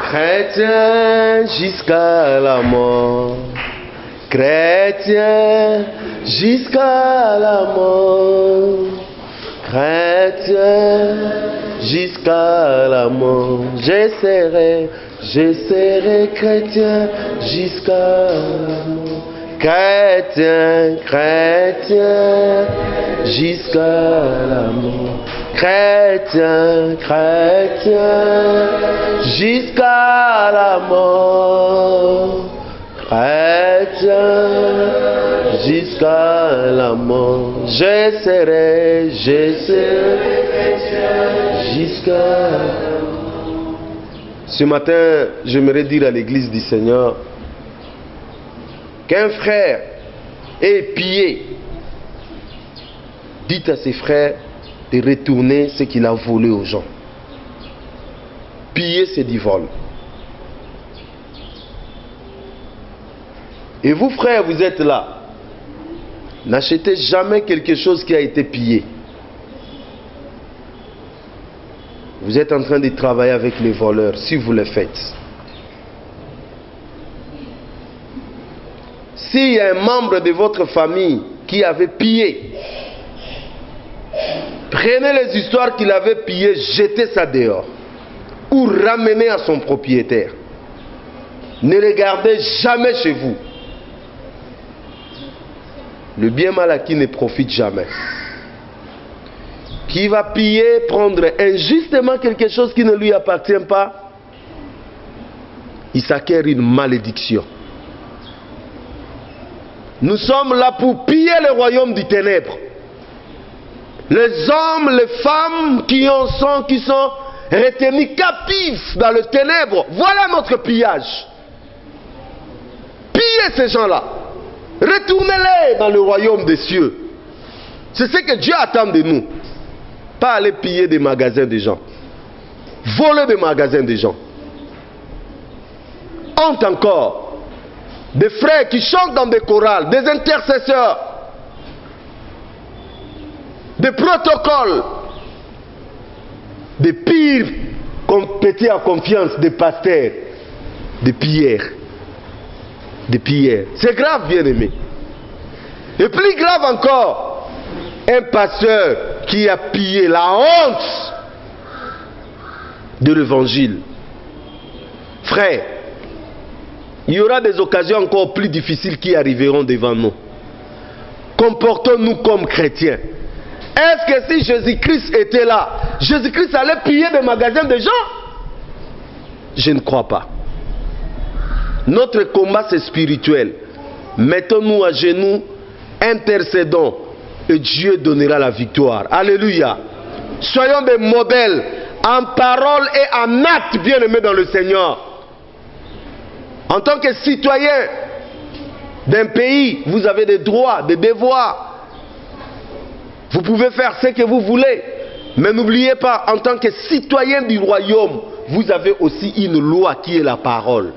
Chrétien jusqu'à la mort. Chrétien jusqu'à la mort. Chrétien jusqu'à la mort. Je serai chrétien jusqu'à la mort. Chrétien, chrétien jusqu'à la mort. Chrétien, chrétien jusqu'à la mort. Chrétien jusqu'à la mort. Je serai jusqu'à la mort. Ce matin, j'aimerais dire à l'église du Seigneur qu'un frère est pillé. Dites à ses frères de retourner ce qu'il a volé aux gens. Piller, c'est du vol. Et vous, frères, vous êtes là. N'achetez jamais quelque chose qui a été pillé. Vous êtes en train de travailler avec les voleurs, si vous le faites. S'il y a un membre de votre famille qui avait pillé, prenez les histoires qu'il avait pillées, jetez ça dehors. Ou ramenez à son propriétaire. Ne le gardez jamais chez vous. Le bien mal acquis ne profite jamais. Qui va piller, prendre injustement quelque chose qui ne lui appartient pas, il s'acquiert une malédiction. Nous sommes là pour piller le royaume du ténèbre. Les hommes, les femmes qui sont retenus captifs dans le ténèbre, voilà notre pillage. Pillez ces gens-là. Retournez-les dans le royaume des cieux. C'est ce que Dieu attend de nous. Pas aller piller des magasins des gens. Voler des magasins des gens. Honte encore. Des frères qui chantent dans des chorales, des intercesseurs, des protocoles, des pires petits en confiance, des pasteurs, des pilleurs. Des pilleurs. C'est grave, bien-aimé. Et plus grave encore, un pasteur qui a pillé la honte de l'évangile. Frère, il y aura des occasions encore plus difficiles qui arriveront devant nous. Comportons-nous comme chrétiens. Est-ce que si Jésus-Christ était là, Jésus-Christ allait piller des magasins de gens? Je ne crois pas. Notre combat, c'est spirituel. Mettons-nous à genoux, intercédons, et Dieu donnera la victoire. Alléluia. Soyons des modèles en parole et en acte, bien-aimés dans le Seigneur. En tant que citoyen d'un pays, vous avez des droits, des devoirs. Vous pouvez faire ce que vous voulez. Mais n'oubliez pas, en tant que citoyen du royaume, vous avez aussi une loi qui est la parole.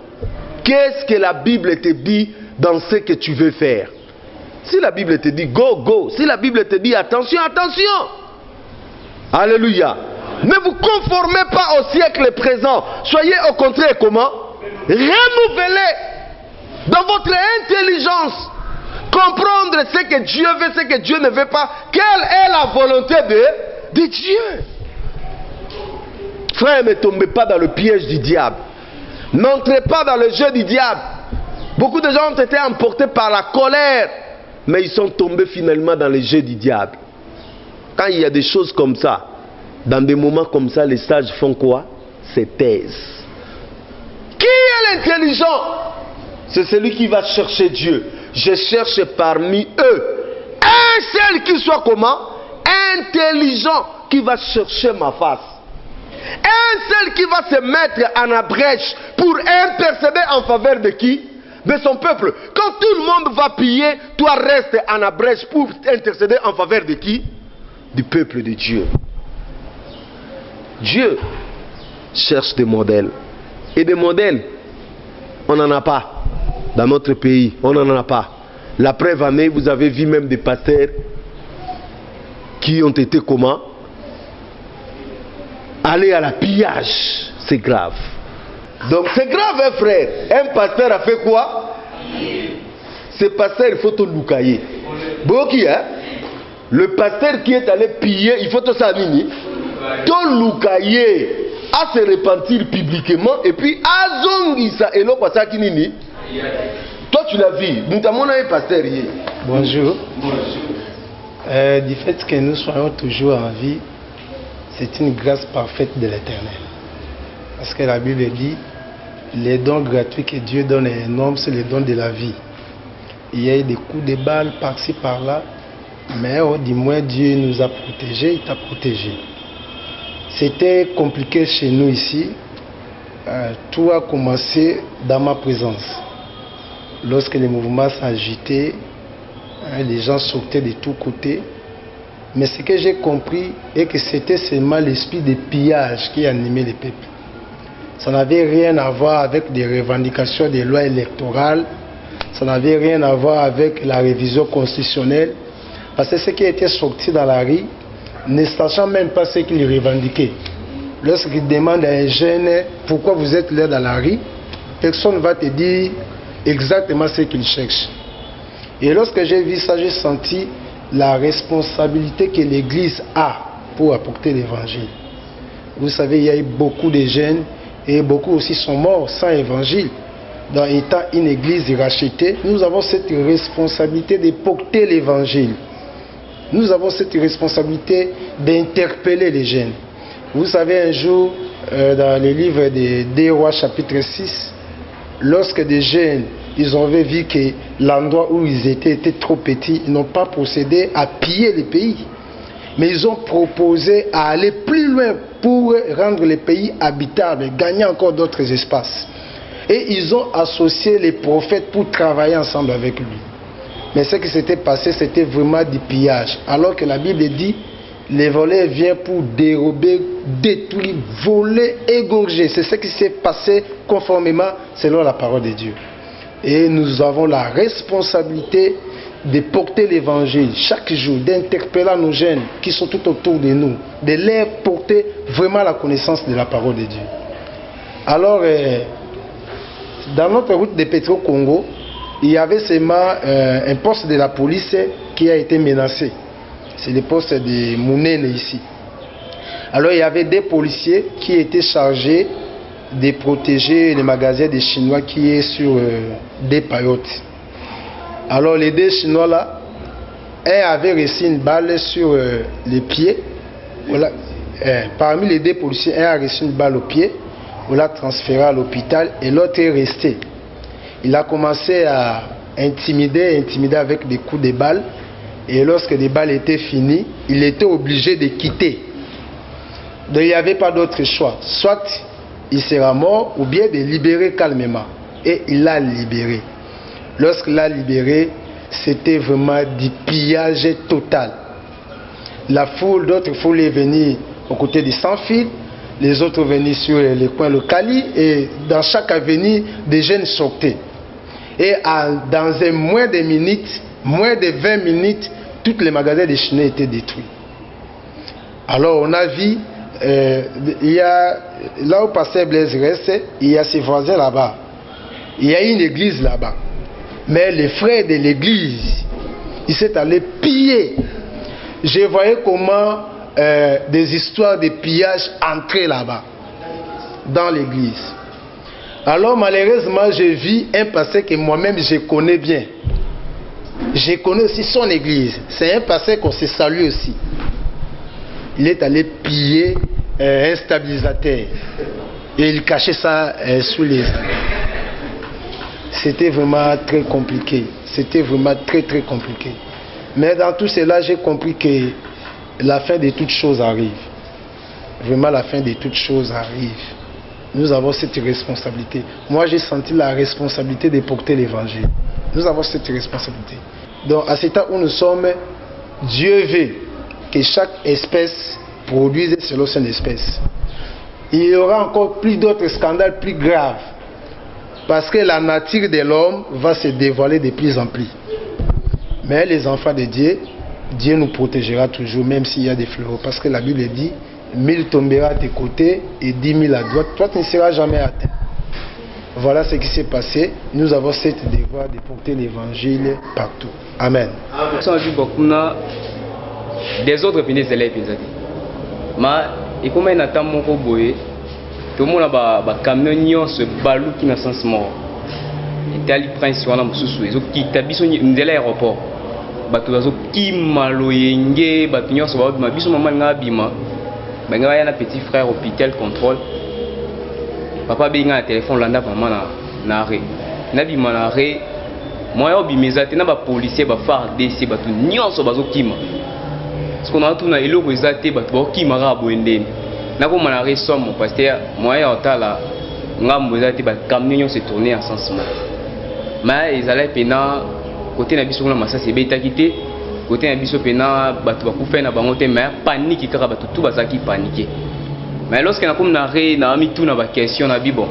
Qu'est-ce que la Bible te dit dans ce que tu veux faire? Si la Bible te dit go, go. Si la Bible te dit attention, attention. Alléluia. Ne vous conformez pas au siècle présent. Soyez au contraire comment? Renouvelez dans votre intelligence. Comprendre ce que Dieu veut, ce que Dieu ne veut pas. Quelle est la volonté de Dieu? Frère, ne tombez pas dans le piège du diable. N'entrez pas dans le jeu du diable. Beaucoup de gens ont été emportés par la colère, mais ils sont tombés finalement dans le jeu du diable. Quand il y a des choses comme ça, dans des moments comme ça, les sages font quoi? Se taisent. Qui est l'intelligent? C'est celui qui va chercher Dieu. Je cherche parmi eux un seul qui soit comment? Intelligent, qui va chercher ma face. Un seul qui va se mettre en abrèche pour intercéder en faveur de qui? De son peuple. Quand tout le monde va piller, toi reste en abrèche pour intercéder en faveur de qui? Du peuple de Dieu. Dieu cherche des modèles. Et des modèles, on n'en a pas. Dans notre pays, on n'en a pas. La preuve en est, vous avez vu même des pasteurs qui ont été comment? Aller à la pillage, c'est grave. Donc c'est grave, hein, frère. Un pasteur a fait quoi? Ce pasteur, il faut tout loucailler. Boki, hein? Le pasteur qui est allé piller, il faut tout ça, Nini. Tout loucailler, à se repentir publiquement, et puis à zongisa, et l'autre pasteur qui Nini. Toi, tu l'as vu. Nous t'avons un pasteur hier. Bonjour. Du fait que nous soyons toujours en vie, c'est une grâce parfaite de l'Éternel. Parce que la Bible dit, les dons gratuits que Dieu donne à un homme, c'est les dons de la vie. Il y a eu des coups de balle par-ci par-là, mais du moins Dieu nous a protégés, il t'a protégé. C'était compliqué chez nous ici. Tout a commencé dans ma présence. Lorsque les mouvements s'agitaient, les gens sautaient de tous côtés. Mais ce que j'ai compris est que c'était seulement l'esprit de pillage qui animait les peuples. Ça n'avait rien à voir avec des revendications des lois électorales. Ça n'avait rien à voir avec la révision constitutionnelle. Parce que ceux qui étaient sortis dans la rue, ne sachant même pas ce qu'ils revendiquaient. Lorsqu'ils demandent à un jeune pourquoi vous êtes là dans la rue, personne ne va te dire exactement ce qu'il cherche. Et lorsque j'ai vu ça, j'ai senti la responsabilité que l'Église a pour apporter l'Évangile. Vous savez, il y a eu beaucoup de jeunes et beaucoup aussi sont morts sans Évangile. Dans étant une Église rachetée, nous avons cette responsabilité de porter l'Évangile. Nous avons cette responsabilité d'interpeller les jeunes. Vous savez, un jour, dans le livre des 2 Rois chapitre 6, lorsque des jeunes, ils avaient vu que l'endroit où ils étaient était trop petit, ils n'ont pas procédé à piller le pays. Mais ils ont proposé à aller plus loin pour rendre le pays habitable, gagner encore d'autres espaces. Et ils ont associé les prophètes pour travailler ensemble avec lui. Mais ce qui s'était passé, c'était vraiment du pillage. Alors que la Bible dit, les voleurs viennent pour dérober, détruire, voler, égorger. C'est ce qui s'est passé conformément selon la parole de Dieu. Et nous avons la responsabilité de porter l'évangile chaque jour, d'interpeller nos jeunes qui sont tout autour de nous, de leur porter vraiment la connaissance de la parole de Dieu. Alors, dans notre route de Petro-Congo, il y avait seulement un poste de la police qui a été menacé. C'est le poste de Mounene ici. Alors il y avait des policiers qui étaient chargés de protéger les magasins des Chinois qui est sur des paillotes. Alors les 2 Chinois là, un avait reçu une balle sur les pieds. Voilà. Parmi les 2 policiers, un a reçu une balle au pied. On l'a transféré à l'hôpital et l'autre est resté. Il a commencé à intimider avec des coups de balle. Et lorsque les balles étaient finies, il était obligé de quitter. Donc il n'y avait pas d'autre choix. Soit il sera mort ou bien de libérer calmement. Et il l'a libéré. Lorsqu'il l'a libéré, c'était vraiment du pillage total. La foule, d'autres foules est venue aux côtés de Sans-Fil. Les autres venaient sur les coins locaux. Et dans chaque avenue, des jeunes sortaient. Et dans moins de minutes, moins de 20 minutes, tous les magasins des Chinois étaient détruits. Alors on a vu, il y a, là où pasteur Blaise reste, il y a ses voisins là-bas. Il y a une église là-bas. Mais les frères de l'église, ils s'est allés piller. Je voyais comment des histoires de pillage entraient là-bas, dans l'église. Alors malheureusement, j'ai vu un pasteur que moi-même je connais bien. Je connais aussi son église. C'est un pasteur qu'on se salue aussi. Il est allé piller un stabilisateur. Et il cachait ça sous les... C'était vraiment très compliqué. C'était vraiment très très compliqué. Mais dans tout cela, j'ai compris que la fin de toutes choses arrive. Vraiment la fin de toutes choses arrive. Nous avons cette responsabilité. Moi, j'ai senti la responsabilité de porter l'évangile. Nous avons cette responsabilité. Donc, à cet temps où nous sommes, Dieu veut que chaque espèce produise selon son espèce. Il y aura encore plus d'autres scandales plus graves. Parce que la nature de l'homme va se dévoiler de plus en plus. Mais les enfants de Dieu, Dieu nous protégera toujours, même s'il y a des fléaux. Parce que la Bible dit, 1000 tombera à tes côtés et 10 000 à droite. Toi, tu ne seras jamais atteint. Voilà ce qui s'est passé. Nous avons cette devoir de porter l'évangile partout. Amen. Des autres pays élèves, mais et comme il attend mon boy, tout le monde a camion ce balou qui n'a sens mort. Et ali prince wana mususu ezo kita biso ndela aéroport. Bato bazo ki maloyenge, bato nyonso ba bima biso mama nga bima. Ba nga ya na petit frère hôpital contrôle. Papa benga na téléphone landa maman na arrêt. Na bima na arrêt. Moi yo bimeza te na ba policier ba phare DC bato nyonso bazo kima. Parce qu'on a tout na eloko ezate bato ba kima ra boendeni. Na ko mana arrêt somme parce que moi ya otala ngambo ezate ba camion se tourner en sens moi. Mais ils allaient pena côté na biso na massa c'est beta quitté côté na biso pena bato ba kufa na bango te mais panique kaka bato tout bazaki paniquer. Mais lorsque na comme na arrêt na ami tout na ba question na bibo.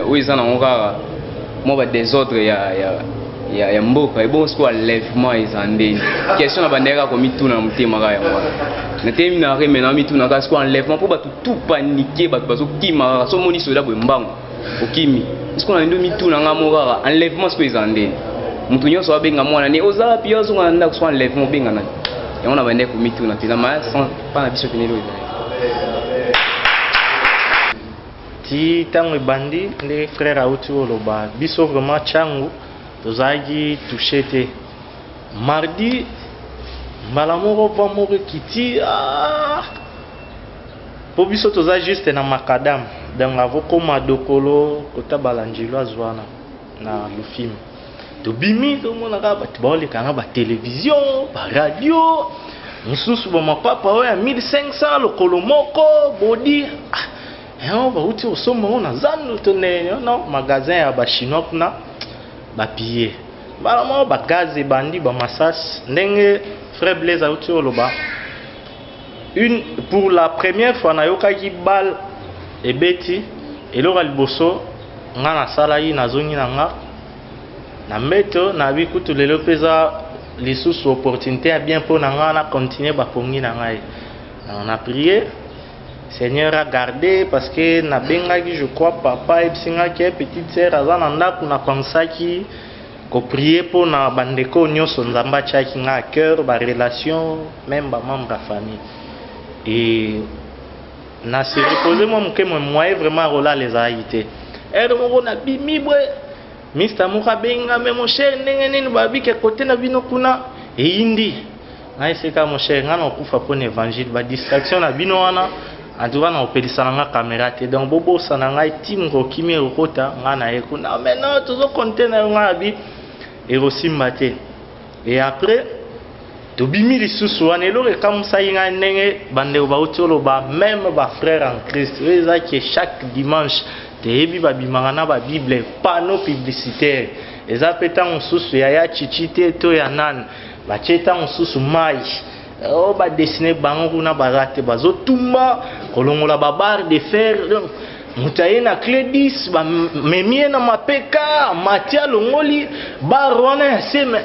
O ezana ngaka moi ba désordre ya mboka et bon ce quoi lèvement ezandé question na bandera ko mitu na mutema ga yango na temi na re mena mitu na ga ce quoi enlèvement pour batu tout paniquer batu bazo kima so moni sola bo mbango okimi ce qu'on a ndo mitu na nga mora enlèvement ce quoi ezandé mutu nyonso abenga mwana ne oza pio so ngana ko so enlèvement benga na yango na bandeko mitu na pila ma sans pas na biso penelo ti tango bandi les frères auti oloba biso vraiment changu tozaki touché te mardi mbala moko pa moko kiti po biso toza juste na makadam donc avokoma dokolo kota balanjilo azwana na lufimi tobimi tomonaka bato baolekanga batelevizio baradio mosusu bamapapa oyo ya 1500 lokolo moko bodi yango bauti osomba ngo na zandu tonene no magasin ya bachinois kuna bapiller balamo bagaz ebandi bamasas ndenge frère Blaise auti oloba une pour la première fois nayokaki balle ebeti eloko liboso nga nasalaki nazongi na nga na mbeto na bikutu lelo peza lisusu opportunité ya bien mpo na nga na continuer bapongi na ngai na prier Seigneur a gardé parce que na bengaki je crois papa et singaki petite sœur azana ndaku na pensaki ko prier pour na bandeko nyonso nzamba chaki nga cœur ba relation même ba membre de famille et na se reposer moi mke moi vraiment rola les aïté et donc na bimi bwe Mr Muka benga me mon cher ndenge nini babi ke côté na bino kuna e indi na iseka mon cher ngana okufa pour évangile ba distraction na bino wana Adouana opelisa nga caméra te donc bobo sananga tim rokimi rokota nga na ekuna maintenant tozo container nga bi et rosimba te et après to bimi lisusu wana elore kamusa nga ndenge bande ba otolo ba même ba frère en Christ eza que chaque dimanche te ebi ba bimanga na ba bible panneau publicitaire eza peta mususu ya chichite to ya nan ba cheta mususu mai oh ba dessiner bango kuna barate bazo tumba kolongola ba barre de fer mutaye na clé 10 ba memie na mapeka matia longoli barona seme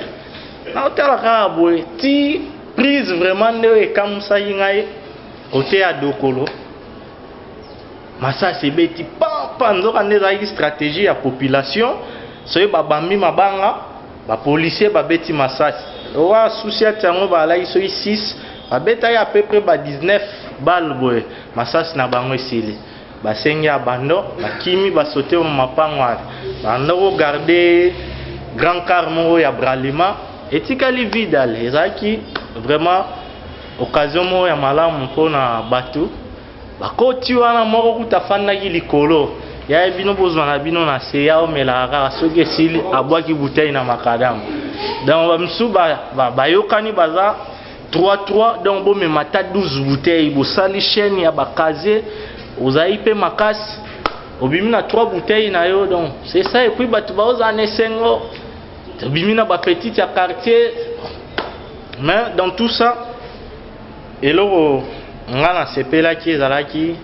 na otala ka boy ti prise vraiment de kamsa yingaye côté ya dokolo masa sebeti pa nzoka ndeza yi stratégie ya population soye babambi mabanga ba policier babeti masasi owa souci atango ba la iso 6 babeta ya à peu près ba 19 balles boy masasi na bango esili ba sengi abando bakimi ba sauter au mapango bando garder grand car moko ya bralima etikali vidal ezaki vraiment occasion mo ya malamu mpona batu bakoti wana moko kutafandaki likolo ya bino bozwa na bino na seya omelaka soki esili abwaki bouteille na makadamu donc bamsu bayokani baza 3-3 donc bomemata 12 bouteilles bosali chaîne ya bakaze ozali pe makasi obimi na 3 bouteilles na yo donc c'est ça et puis batu baozana esengo obimi na bapetite ya quartier mais dans tout ça eloko nga na sepelaki ezalaki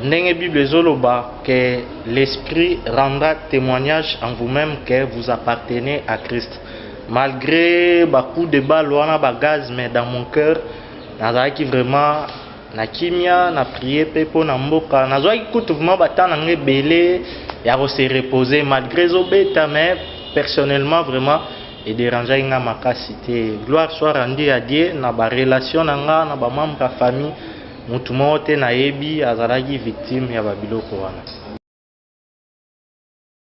ndenge Bible ezoloba que l'esprit rendra témoignage en vous-même que vous appartenez à Christ malgré beaucoup de balles wana ba gaz mais dans mon cœur nazalaki vraiment na kimia na prier pe po na mboka nazwaki kutu vraiment batana nge belé ya ko se reposer malgré zobeta mais personnellement vraiment et déranger nga makasi te. Gloire soit rendue à Dieu na ba relation na nga na ba membre ya famille mutu moko te na yebi azalaki victime ya ba biloko wana.